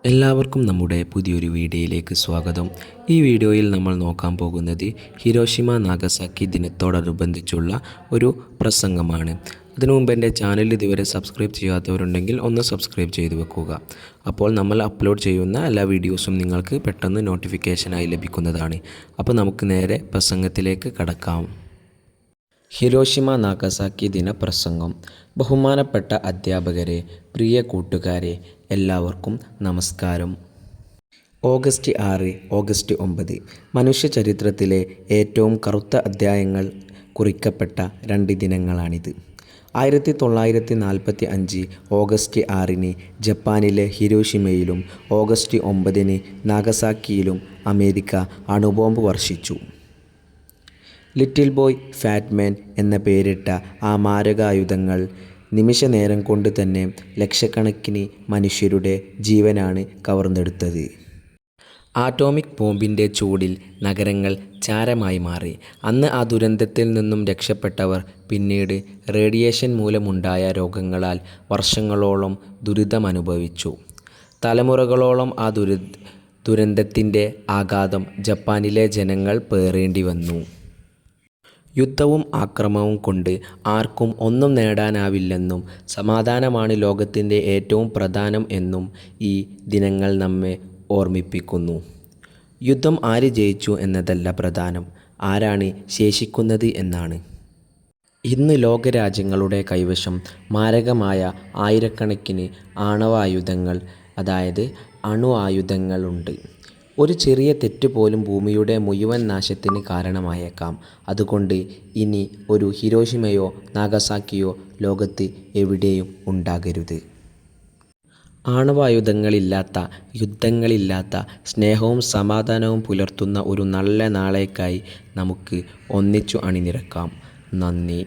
എല്ലാവർക്കും നമ്മുടെ പുതിയൊരു വീഡിയോയിലേക്ക് സ്വാഗതം. ഈ വീഡിയോയിൽ നമ്മൾ നോക്കാൻ പോകുന്നത് ഹിരോഷിമ നാഗസാക്കി ദിനത്തോടനുബന്ധിച്ചുള്ള ഒരു പ്രസംഗമാണ്. അതിനു മുമ്പ് എൻ്റെ ചാനൽ ഇതുവരെ സബ്സ്ക്രൈബ് ചെയ്യാത്തവരുണ്ടെങ്കിൽ ഒന്ന് സബ്സ്ക്രൈബ് ചെയ്തു വെക്കുക. അപ്പോൾ നമ്മൾ അപ്ലോഡ് ചെയ്യുന്ന എല്ലാ വീഡിയോസും നിങ്ങൾക്ക് പെട്ടെന്ന് നോട്ടിഫിക്കേഷനായി ലഭിക്കുന്നതാണ്. അപ്പോൾ നമുക്ക് നേരെ പ്രസംഗത്തിലേക്ക് കടക്കാം. ഹിരോഷിമ നാഗസാക്കി ദിനപ്രസംഗം. ബഹുമാനപ്പെട്ട അധ്യാപകരെ, പ്രിയ കൂട്ടുകാരെ, എല്ലാവർക്കും നമസ്കാരം. ഓഗസ്റ്റ് 6, ഓഗസ്റ്റ് 9 മനുഷ്യ ചരിത്രത്തിലെ ഏറ്റവും കറുത്ത അധ്യായങ്ങൾ കുറിക്കപ്പെട്ട 2 ദിനങ്ങളാണിത്. 1945 ഓഗസ്റ്റ് 6 ജപ്പാനിലെ ഹിരോഷിമയിലും ഓഗസ്റ്റ് 9 നാഗസാക്കിയിലും അമേരിക്ക അണുബോംബ് വർഷിച്ചു. ലിറ്റിൽ ബോയ് ഫാറ്റ് മാൻ എന്ന പേരിട്ട ആ മാരകായുധങ്ങൾ നിമിഷനേരം കൊണ്ട് തന്നെ ലക്ഷക്കണക്കിന് മനുഷ്യരുടെ ജീവനാണ് കവർന്നെടുത്തത്. ആറ്റോമിക് ബോംബിൻ്റെ ചൂടിൽ നഗരങ്ങൾ ചാരമായി മാറി. അന്ന് ആ ദുരന്തത്തിൽ നിന്നും രക്ഷപ്പെട്ടവർ പിന്നീട് റേഡിയേഷൻ മൂലമുണ്ടായ രോഗങ്ങളാൽ വർഷങ്ങളോളം ദുരിതമനുഭവിച്ചു. തലമുറകളോളം ആ ദുരന്തത്തിൻ്റെ ആഘാതം ജപ്പാനിലെ ജനങ്ങൾ പേറേണ്ടി വന്നു. യുദ്ധവും ആക്രമണവും കൊണ്ട് ആർക്കും ഒന്നും നേടാനാവില്ലെന്നും സമാധാനമാണ് ലോകത്തിൻ്റെ ഏറ്റവും പ്രധാനം എന്നും ഈ ദിനങ്ങൾ നമ്മെ ഓർമ്മിപ്പിക്കുന്നു. യുദ്ധം ആര് ജയിച്ചു എന്നതല്ല പ്രധാനം, ആരാണ് ശേഷിക്കുന്നത് എന്നാണ്. ഇന്ന് ലോകരാജ്യങ്ങളുടെ കൈവശം മാരകമായ ആയിരക്കണക്കിന് ആണവായുധങ്ങൾ, അതായത് അണു ആയുധങ്ങളുണ്ട്. ഒരു ചെറിയ തെറ്റ് പോലും ഭൂമിയുടെ മുഴുവൻ നാശത്തിന് കാരണമായേക്കാം. അതുകൊണ്ട് ഇനി ഒരു ഹിരോഷിമയോ നാഗസാക്കിയോ ലോകത്ത് എവിടെയും ഉണ്ടാകരുത്. ആണവായുധങ്ങളില്ലാത്ത, യുദ്ധങ്ങളില്ലാത്ത, സ്നേഹവും സമാധാനവും പുലർത്തുന്ന ഒരു നല്ല നാളേക്കായി നമുക്ക് ഒന്നിച്ചു അണിനിരക്കാം. നന്ദി.